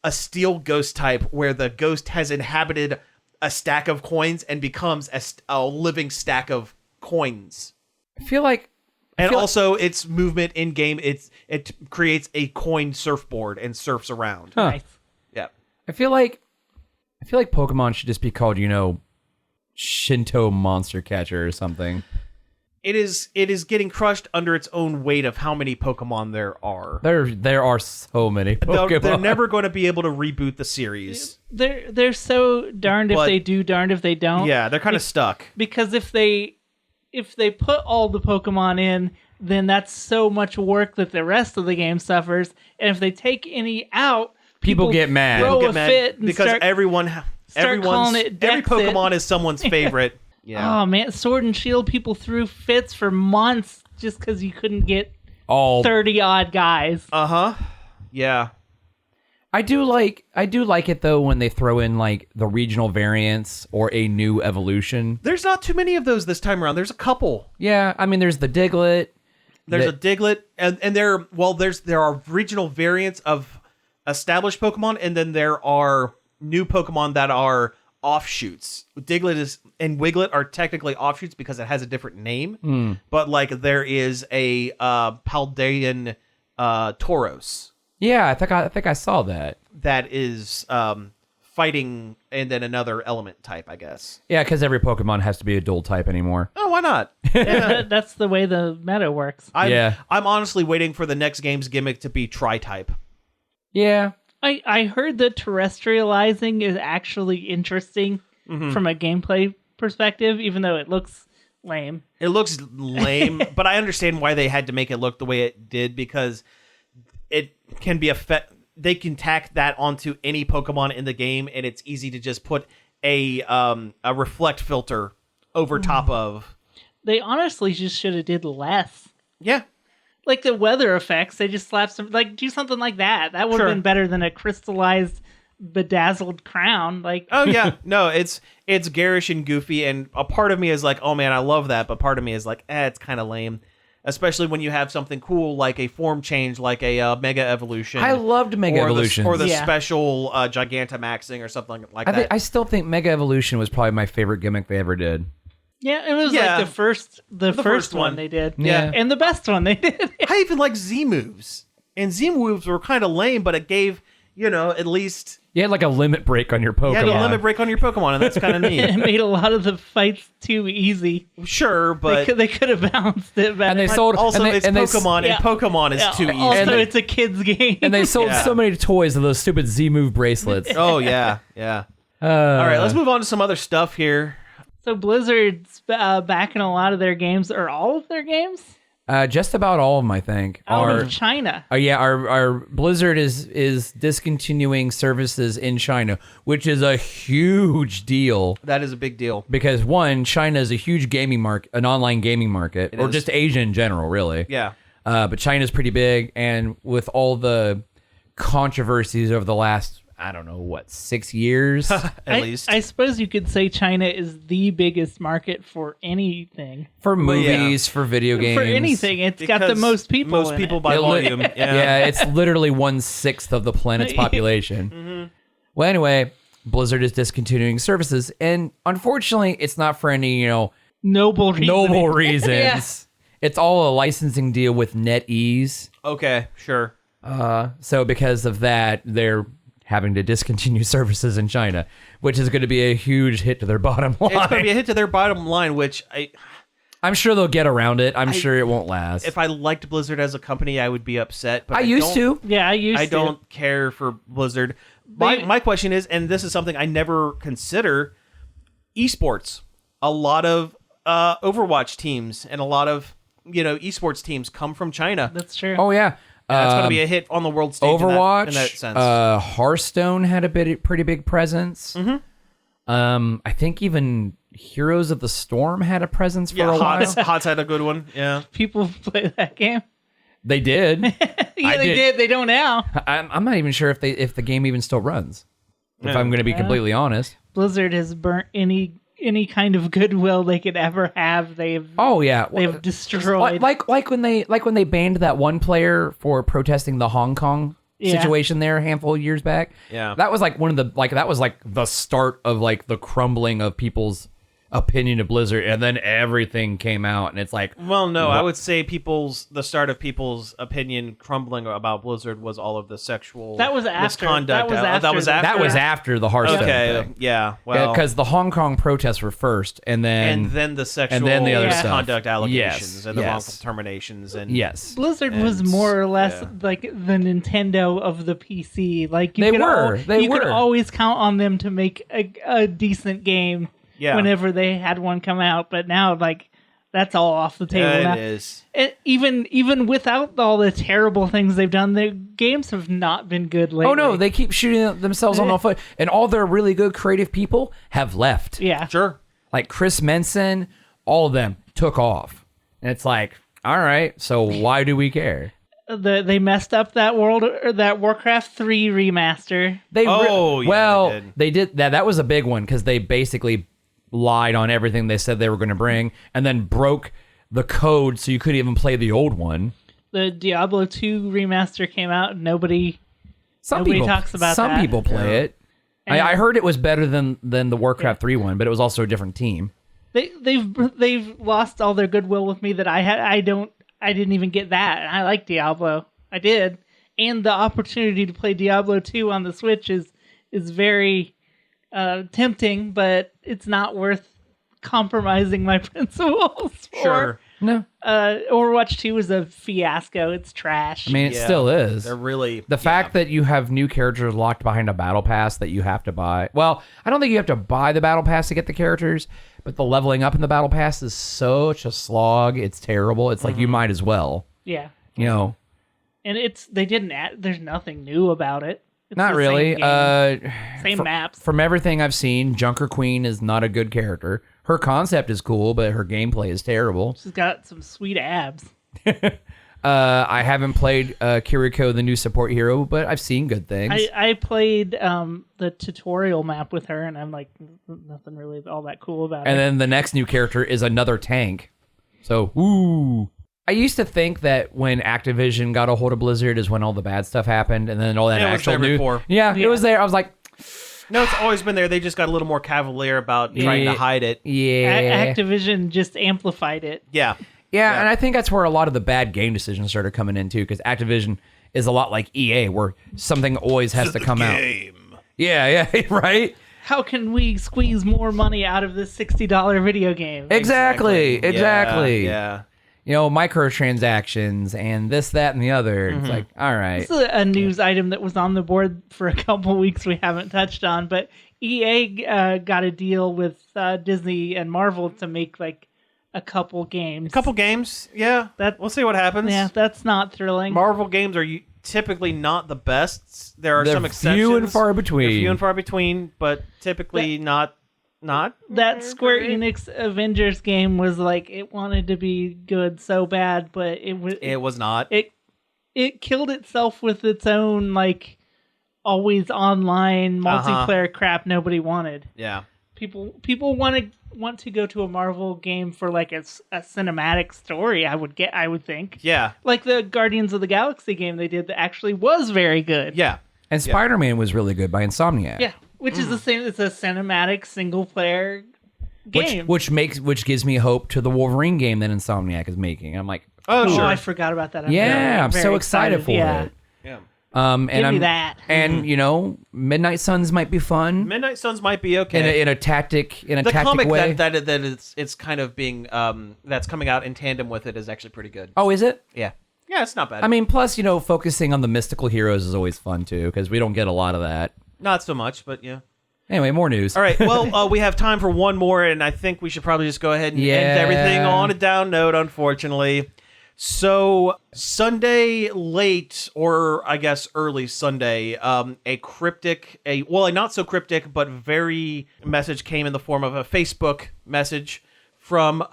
a steel ghost type where the ghost has inhabited a stack of coins and becomes a living stack of coins. I feel like... also, its movement in game, it creates a coin surfboard and surfs around. Huh. Nice. Yeah. I feel like Pokemon should just be called, Shinto Monster Catcher or something. It is getting crushed under its own weight of how many Pokemon there are. There are so many Pokemon. They're never going to be able to reboot the series. They're so darned if they do, darned if they don't. Yeah, they're kind of stuck. Because if they put all the Pokemon in, then that's so much work that the rest of the game suffers. And if they take any out, people get mad. Throw a fit and because every Pokemon is someone's favorite. Yeah. Oh man, Sword and Shield people threw fits for months just because you couldn't get all 30 odd guys. Yeah. I do like it though when they throw in like the regional variants or a new evolution. There's not too many of those this time around. There's a couple. Yeah, I mean there's the Diglett. There's a Diglett, and there are regional variants of established Pokemon, and then there are new Pokemon that are offshoots. Diglett and Wiglet are technically offshoots because it has a different name, but like there is a Paldean Tauros. Yeah, I think I saw that. That is fighting, and then another element type, I guess. Yeah, because every Pokemon has to be a dual type anymore. Oh, why not? That's the way the meta works. I'm honestly waiting for the next game's gimmick to be tri-type. Yeah. I heard that terrestrializing is actually interesting from a gameplay perspective, even though it looks lame. It looks lame, but I understand why they had to make it look the way it did, because it can be they can tack that onto any Pokemon in the game, and it's easy to just put a reflect filter over top of. They honestly just should have did less. Yeah. Like the weather effects, they just slap some, do something like that. That would have been better than a crystallized, bedazzled crown. Oh yeah, no, it's garish and goofy, and a part of me is like, oh man, I love that, but part of me is like, it's kind of lame, especially when you have something cool like a form change, like a Mega Evolution. I loved Mega Evolution, or the special Gigantamaxing or something like that. I still think Mega Evolution was probably my favorite gimmick they ever did. Yeah, it was like the first one they did. Yeah. And the best one they did. I even like Z moves. And Z moves were kind of lame, but it gave, at least... You had like a limit break on your Pokemon. You had a limit break on your Pokemon, and that's kind of neat. It made a lot of the fights too easy. Sure, but... They could have balanced it better. And they sold... Also, it's Pokemon, and Yeah. Pokemon is too easy. Also, it's a kid's game. And they sold so many toys of those stupid Z-Move bracelets. Oh, yeah. All right, let's move on to some other stuff here. So Blizzard's backing a lot of their games, or all of their games? Just about all of them, I think. Out of China. Our Blizzard is discontinuing services in China, which is a huge deal. That is a big deal. Because one, China is a huge gaming market, an online gaming market, or just Asia in general, really. Yeah. But China's pretty big, and with all the controversies over the last I don't know, what, 6 years? At least. I suppose you could say China is the biggest market for anything. For movies, for video games. For anything. It's got the Because most people. Most in people it. by It li- volume. Yeah, it's literally 1/6 of the planet's population. Well, anyway, Blizzard is discontinuing services, and unfortunately, it's not for any, Noble reasons. Yeah. It's all a licensing deal with NetEase. Okay, sure. So because of that, they're having to discontinue services in China, which is going to be a huge hit to their bottom line. It's going to be a hit to their bottom line, which I'm sure they'll get around it. I'm sure it won't last. if I liked Blizzard as a company, I would be upset. But I used to. Yeah, I don't care for Blizzard. My question is, and this is something I never consider, esports. A lot of Overwatch teams and a lot of esports teams come from China. That's true. Oh, yeah. That's going to be a hit on the world stage. Overwatch, in that sense. Hearthstone had a pretty big presence. I think even Heroes of the Storm had a presence for a while. Hots had a good one. Yeah. People play that game. They did. Yeah, they did. They don't now. I'm not even sure if the game even still runs. If I'm going to be completely honest. Blizzard has burnt any kind of goodwill they could ever have. They've destroyed. Like when they banned that one player for protesting the Hong Kong situation there a handful of years back. Yeah. That was like that was like the start of like the crumbling of people's opinion of Blizzard, and then everything came out, and it's like, well, no, I would say the start of people's opinion crumbling about Blizzard was all of the sexual misconduct. That was after the Hearthstone okay, thing. yeah, well, because the Hong Kong protests were first, and then the sexual and then the other misconduct allegations Yes, and the yes. wrongful terminations and yes, Blizzard was more or less like the Nintendo of the PC. Like you could always count on them to make a decent game. Yeah. Whenever they had one come out, but now like that's all off the table. Now. It is. Even without all the terrible things they've done, their games have not been good lately. Oh no, they keep shooting themselves on the foot, and all their really good creative people have left. Yeah, sure. Like Chris Menson, all of them took off, and it's like, all right, so why do we care? They messed up that Warcraft 3 remaster. They did that. That was a big one because they basically lied on everything they said they were going to bring, and then broke the code so you couldn't even play the old one. The Diablo 2 remaster came out, and nobody talks about that. Some people play it. I heard it was better than the Warcraft 3 one, but it was also a different team. They've lost all their goodwill with me that I didn't even get that. And I like Diablo. I did. And the opportunity to play Diablo 2 on the Switch is very tempting, but it's not worth compromising my principles for. Sure. No. Overwatch 2 is a fiasco. It's trash. I mean, it still is. They're really... The fact that you have new characters locked behind a battle pass that you have to buy. Well, I don't think you have to buy the battle pass to get the characters, but the leveling up in the battle pass is such a slog. It's terrible. It's like you might as well. Yeah. And they didn't add... There's nothing new about it. It's not the really. Same maps. From everything I've seen, Junker Queen is not a good character. Her concept is cool, but her gameplay is terrible. She's got some sweet abs. I haven't played Kiriko, the new support hero, but I've seen good things. I played the tutorial map with her, and I'm like, nothing really all that cool about it. And then the next new character is another tank. So, ooh. I used to think that when Activision got a hold of Blizzard is when all the bad stuff happened, and then all that actual new... Yeah, it was there. I was like... No, it's always been there. They just got a little more cavalier about trying to hide it. Yeah. Activision just amplified it. Yeah, and I think that's where a lot of the bad game decisions started coming in, too, because Activision is a lot like EA, where something always has to come out. Yeah, right? How can we squeeze more money out of this $60 video game? Exactly. Yeah. Microtransactions and this, that, and the other. It's like, all right. This is a news item that was on the board for a couple weeks we haven't touched on, but EA got a deal with Disney and Marvel to make like a couple games. Yeah. We'll see what happens. Yeah, that's not thrilling. Marvel games are typically not the best. There are some exceptions. Few and far between. But typically not. That Square Enix Avengers game was like, it wanted to be good so bad, but it was not. It killed itself with its own like always online multiplayer crap nobody wanted. Yeah. People want to go to a Marvel game for like a cinematic story. I would think. Yeah. Like the Guardians of the Galaxy game they did that actually was very good. Yeah. And Spider-Man was really good by Insomniac. Yeah, which is the same. It's a cinematic single player game. Which gives me hope to the Wolverine game that Insomniac is making. I'm like, Oh, sure. I forgot about that. I'm very so excited for it. Yeah. And Give me that. And Midnight Suns might be fun Midnight Suns might be okay. in a tactic the comic way. that it's kind of being that's coming out in tandem with it is actually pretty good. Oh, is it? Yeah. Yeah, it's not bad. I mean, plus focusing on the mystical heroes is always fun too, because we don't get a lot of that. Not so much, but yeah. Anyway, more news. All right. Well, we have time for one more, and I think we should probably just go ahead and end everything on a down note, unfortunately. So Sunday late, or I guess early Sunday, a not so cryptic, but very message came in the form of a Facebook message from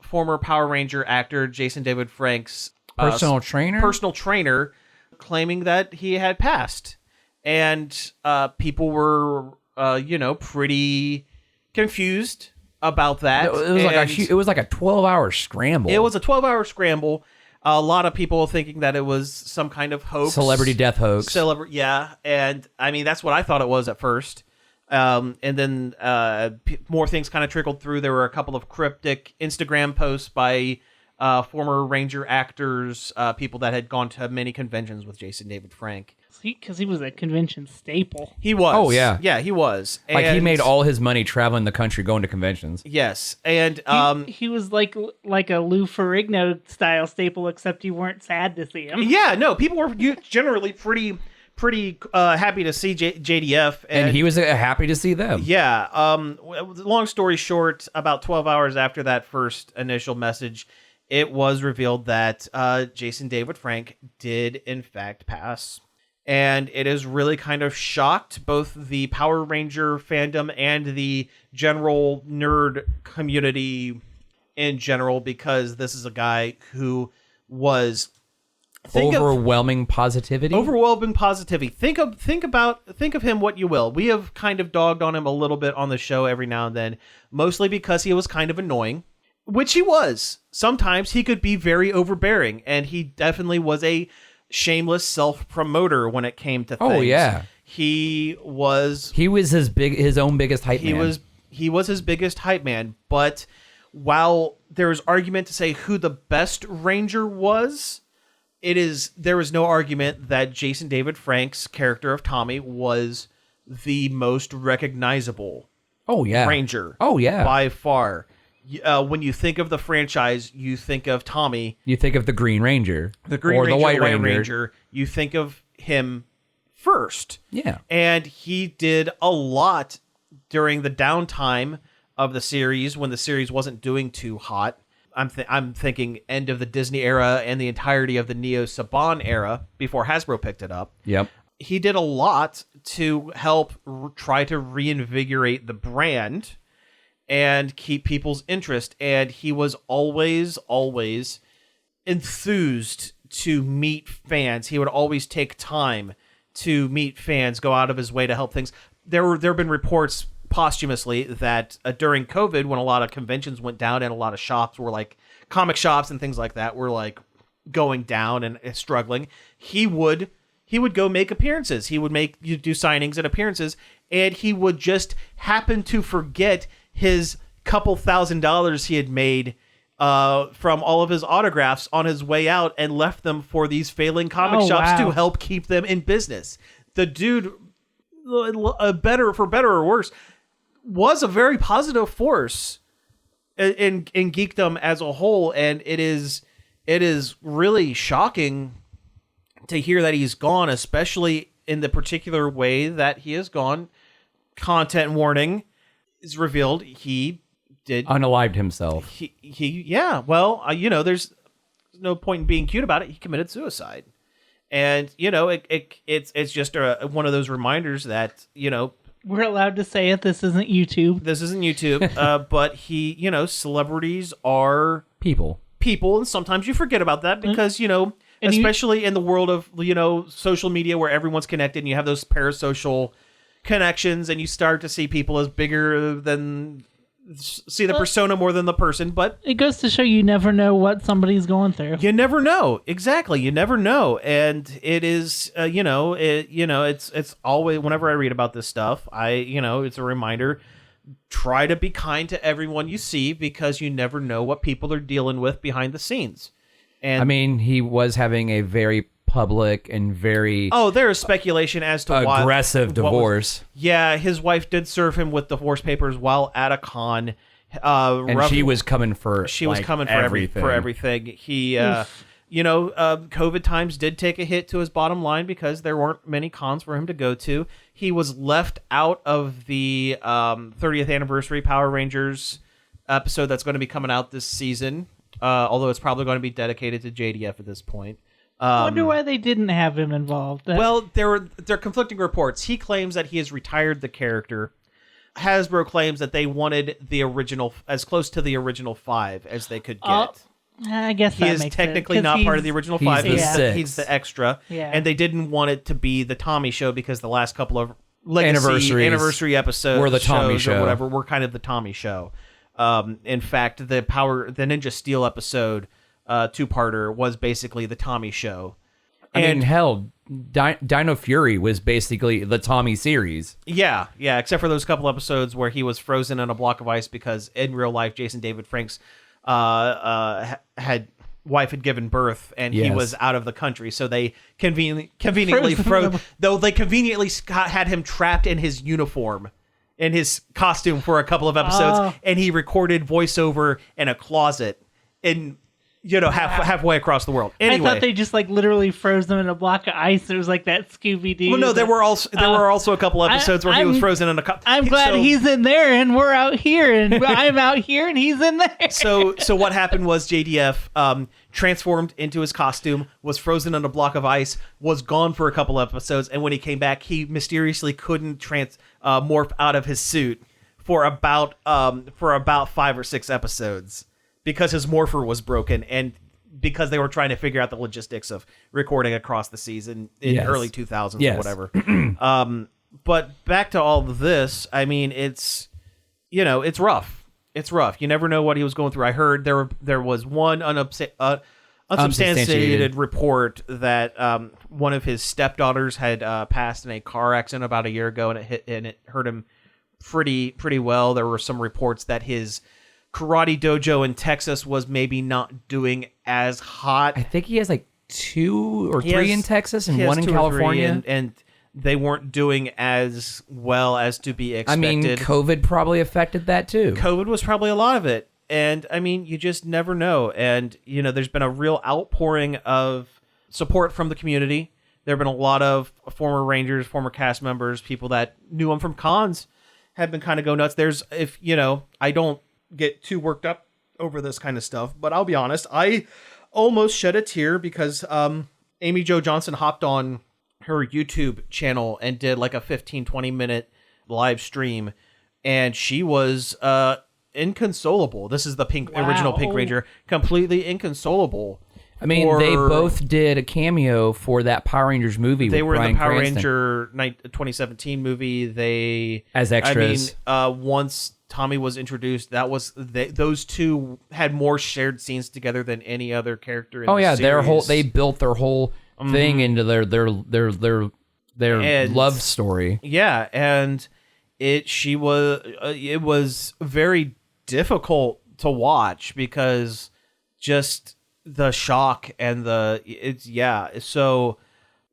former Power Ranger actor Jason David Frank's personal trainer, claiming that he had passed, and people were pretty confused about that. It was like a 12-hour scramble. It was a 12-hour scramble. A lot of people thinking that it was some kind of hoax. Celebrity death hoax. Yeah, and I mean, that's what I thought it was at first. And then more things kind of trickled through. There were a couple of cryptic Instagram posts by former Ranger actors, people that had gone to many conventions with Jason David Frank. Because he was a convention staple. He was. Oh, yeah. Yeah, he was. Like, he made all his money traveling the country going to conventions. Yes, and he was like a Lou Ferrigno style staple, except you weren't sad to see him. Yeah, no, people were generally pretty happy to see JDF, and he was happy to see them. Yeah. Long story short, about 12 hours after that first initial message, it was revealed that Jason David Frank did in fact pass. And it has really kind of shocked both the Power Ranger fandom and the general nerd community in general, because this is a guy who was overwhelming positivity. Think of him what you will. We have kind of dogged on him a little bit on the show every now and then, mostly because he was kind of annoying, which he was. Sometimes he could be very overbearing, and he definitely was a shameless self-promoter when it came to things. Oh yeah, he was his own biggest hype man. He was his biggest hype man. But while there's argument to say who the best Ranger was, there is no argument that Jason David Frank's character of Tommy was the most recognizable. Ranger. Oh yeah, by far. When you think of the franchise, you think of Tommy. You think of the Green Ranger. The White Ranger. You think of him first. Yeah. And he did a lot during the downtime of the series when the series wasn't doing too hot. I'm thinking end of the Disney era and the entirety of the Neo Saban era before Hasbro picked it up. Yep. He did a lot to help try to reinvigorate the brand and keep people's interest, and he was always enthused to meet fans. He would always take time to meet fans, go out of his way to help things. There have been reports posthumously that during COVID, when a lot of conventions went down and a lot of shops were like comic shops and things like that were like going down and struggling, he would go make appearances. He would do signings and appearances, and he would just happen to forget his couple $1,000s he had made from all of his autographs on his way out, and left them for these failing comic shops to help keep them in business. The dude, for better or worse, was a very positive force in geekdom as a whole, and it is really shocking to hear that he's gone, especially in the particular way that he has gone. Content warning is revealed. He did unalived himself. There's no point in being cute about it. He committed suicide, and it's just one of those reminders that we're allowed to say it. This isn't YouTube. But celebrities are people, and sometimes you forget about that because And especially in the world of, social media where everyone's connected and you have those parasocial connections and you start to see people as bigger than, see the persona more than the person. But it goes to show you never know what somebody's going through. you never know. Exactly. You never know. And it is, it's always, whenever I read about this stuff, it's a reminder, try to be kind to everyone you see because you never know what people are dealing with behind the scenes. And I mean, he was having a very public and very there is speculation as to aggressive divorce. His wife did serve him with divorce papers while at a con. And she was coming for everything. He, COVID times did take a hit to his bottom line because there weren't many cons for him to go to. He was left out of the 30th anniversary Power Rangers episode that's going to be coming out this season. Although it's probably going to be dedicated to JDF at this point. I wonder why they didn't have him involved. Well, there are conflicting reports. He claims that he has retired the character. Hasbro claims that they wanted the original, as close to the original 5 as they could get. I guess he is technically not part of the original 5. He's the extra. Yeah. And they didn't want it to be the Tommy show because the last couple of anniversary episodes were the Tommy show. Or whatever were kind of the Tommy show. In fact, the Ninja Steel episode, 2-parter, was basically the Tommy show. I mean, hell, Dino Fury was basically the Tommy series. Yeah, except for those couple episodes where he was frozen in a block of ice because in real life, Jason David Frank's wife had given birth and he was out of the country, so they conveniently had him trapped in his uniform. In his costume for a couple of episodes, and he recorded voiceover in a closet in, halfway across the world. Anyway, I thought they just literally froze him in a block of ice. It was like that Scooby-Doo. Well, no, there were also a couple episodes where he was frozen in a. I'm glad he's in there and we're out here, and I'm out here and he's in there. So what happened was JDF transformed into his costume, was frozen on a block of ice, was gone for a couple episodes, and when he came back, he mysteriously couldn't morph out of his suit for about 5 or 6 episodes because his morpher was broken and because they were trying to figure out the logistics of recording across the season in early 2000s or whatever. But back to all of this, I mean, it's rough. It's rough. You never know what he was going through. I heard there was one unsubstantiated report that one of his stepdaughters had passed in a car accident about a year ago, and it hurt him pretty well. There were some reports that his karate dojo in Texas was maybe not doing as hot. I think he has like 2 or 3 in Texas and 1 in California, and they weren't doing as well as to be expected. I mean, COVID probably affected that too. COVID was probably a lot of it. And I mean, you just never know. And, there's been a real outpouring of support from the community. There have been a lot of former Rangers, former cast members, people that knew him from cons have been kind of go nuts. I don't get too worked up over this kind of stuff, but I'll be honest, I almost shed a tear because Amy Jo Johnson hopped on her YouTube channel and did like a 15-20 minute live stream, and she was inconsolable. This is the original Pink Ranger, completely inconsolable. I mean, they both did a cameo for that Power Rangers movie. They were Bryan in the Power Cranston. Ranger 2017 movie. They as extras. I mean, once Tommy was introduced, those two had more shared scenes together than any other charter in the series. They built their whole thing into their love story. Yeah, and it was very difficult to watch because just the shock and so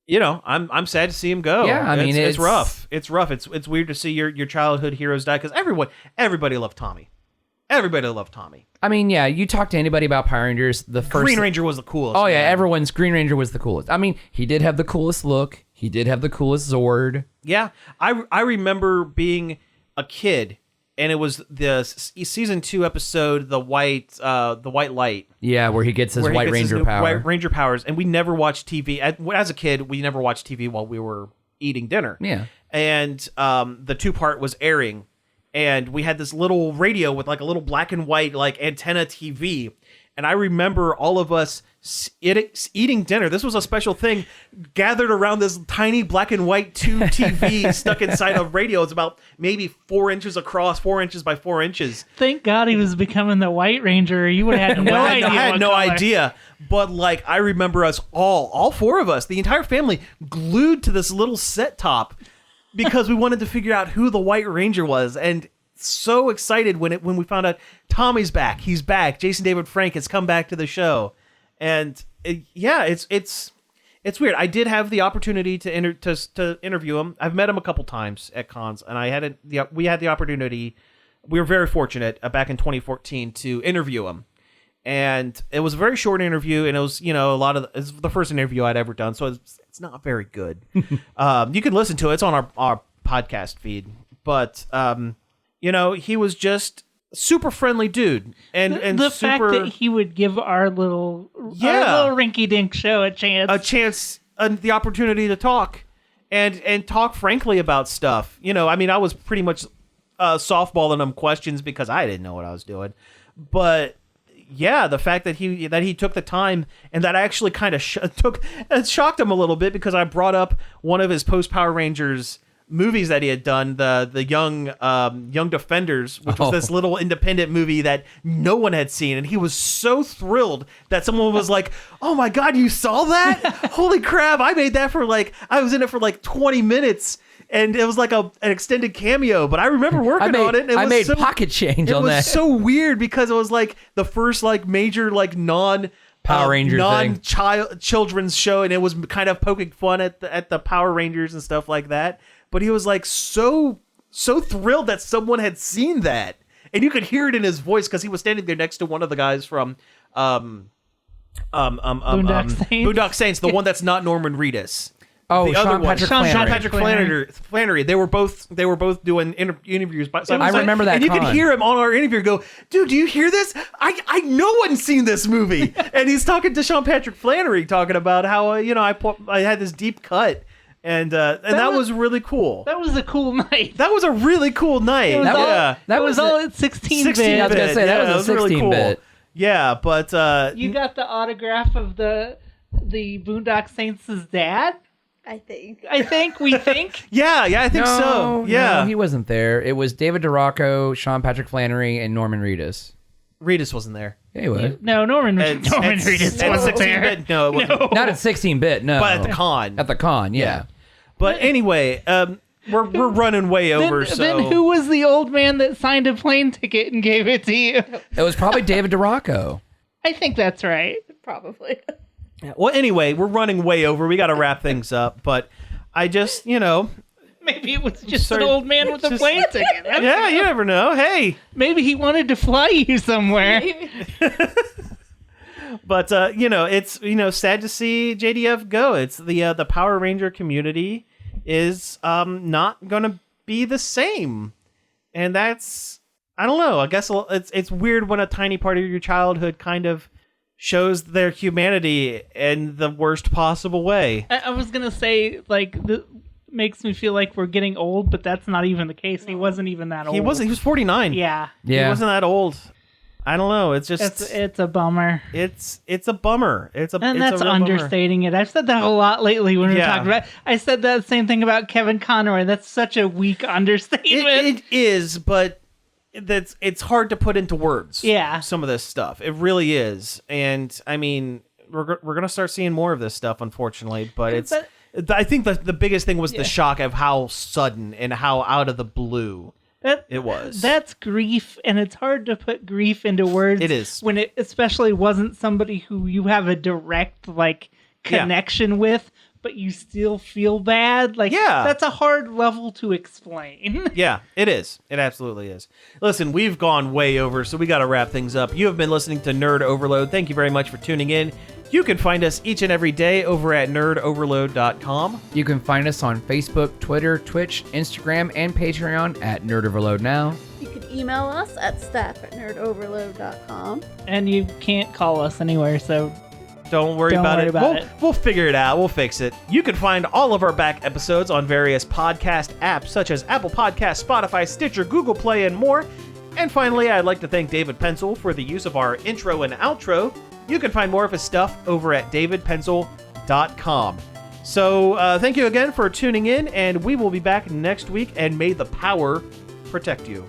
I'm sad to see him go. Yeah, I mean it's rough. It's rough. It's weird to see your childhood heroes die because everybody loved Tommy. Everybody loved Tommy. I mean, yeah, you talk to anybody about Power Rangers, the first Green Ranger was the coolest. Oh yeah, everyone's Green Ranger was the coolest. I mean, he did have the coolest look. He did have the coolest Zord. Yeah, I remember being a kid, and it was the season 2 episode, the white light. Yeah, where he gets his White Ranger power. White Ranger powers, and we never watched TV. As a kid, we never watched TV while we were eating dinner. Yeah, and the 2-part was airing. And we had this little radio with like a little black and white like antenna TV. And I remember all of us eating dinner. This was a special thing, gathered around this tiny black and white tube TV stuck inside a radio. It's about maybe 4 inches across, 4 inches by 4 inches. Thank God he was becoming the White Ranger. You would have had no idea. I had what no color. idea. But like, I remember us all 4 of us, the entire family, glued to this little set top because we wanted to figure out who the White Ranger was. And so excited when we found out Tommy's back. He's back. Jason David Frank has come back to the show. And it's weird. I did have the opportunity to interview him. I've met him a couple times at cons, and we had the opportunity. We were very fortunate back in 2014 to interview him, and it was a very short interview. And it was it's the first interview I'd ever done, so it's not very good. You can listen to it. It's on our podcast feed, but he was just super friendly dude, and the super, fact that he would give our little rinky-dink show a chance, the opportunity to talk and talk frankly about stuff. I was pretty much softballing him questions because I didn't know what I was doing, but yeah, the fact that he took the time, and that I actually kind of shocked him a little bit, because I brought up one of his post Power Rangers movies that he had done, the Young Defenders, which was this little independent movie that no one had seen, and he was so thrilled that someone was like, "Oh my God, you saw that? Holy crap! I made that I was in it for like 20 minutes." And it was like an extended cameo, but I remember working on it. And I made pocket change on that. It was so weird because it was like the first major non Power Ranger children's show, and it was kind of poking fun at the Power Rangers and stuff like that. But he was like so thrilled that someone had seen that, and you could hear it in his voice because he was standing there next to one of the guys from Boondock Saints, the one that's not Norman Reedus. Oh, the Sean other one, Patrick Sean Flannery. Patrick Flannery. They were both doing interviews. I remember that. And you could hear him on our interview go, "Dude, do you hear this? I no one's seen this movie." And he's talking to Sean Patrick Flannery, talking about how I had this deep cut. And that was really cool. That was a cool night. That was a really cool night. That was all at 16-bit. I was gonna say that was a 16-bit. Really cool. Yeah, but you got the autograph of the Boondock Saints' dad. I think. We think. Yeah, I think so. Yeah, no, he wasn't there. It was David DeRocco, Sean Patrick Flannery, and Norman Reedus. Reedus wasn't there. Yeah, he was. No, Norman Reedus wasn't there. No, it wasn't. Not at 16-bit. No, but at the con. At the con, yeah. But anyway, we're running way over. Then who was the old man that signed a plane ticket and gave it to you? It was probably David DeRocco. I think that's right. Probably. Yeah. Well, anyway, we're running way over. We got to wrap things up. But I just, maybe it was just an old man with a plane ticket. Yeah, you never know. Hey, maybe he wanted to fly you somewhere. But it's sad to see JDF go. It's the Power Ranger community is not going to be the same, and that's, I don't know. I guess it's weird when a tiny part of your childhood kind of shows their humanity in the worst possible way. I was gonna say, makes me feel like we're getting old, but that's not even the case. He wasn't even that old. He wasn't. He was 49. Yeah. He wasn't that old. I don't know. It's just it's a bummer. It's a bummer. That's understating it. I've said that a lot lately when we're talking about. I said that same thing about Kevin Conroy. That's such a weak understatement. It is, but it's hard to put into words. Yeah. Some of this stuff. It really is. And I mean, we're going to start seeing more of this stuff, unfortunately, but I think the biggest thing was the shock of how sudden and how out of the blue it was. That's grief, and it's hard to put grief into words. It is. When it especially wasn't somebody who you have a direct connection with, but you still feel bad. That's a hard level to explain. Yeah, it is. It absolutely is. Listen, we've gone way over, so we got to wrap things up. You have been listening to Nerd Overload. Thank you very much for tuning in. You can find us each and every day over at nerdoverload.com. You can find us on Facebook, Twitter, Twitch, Instagram, and Patreon at Nerd Overload Now. You can email us at staff@nerdoverload.com. And you can't call us anywhere, so don't worry about it. We'll figure it out. We'll fix it. You can find all of our back episodes on various podcast apps such as Apple Podcasts, Spotify, Stitcher, Google Play, and more. And finally, I'd like to thank David Pencil for the use of our intro and outro. You can find more of his stuff over at davidpencil.com. So thank you again for tuning in, and we will be back next week, and may the power protect you.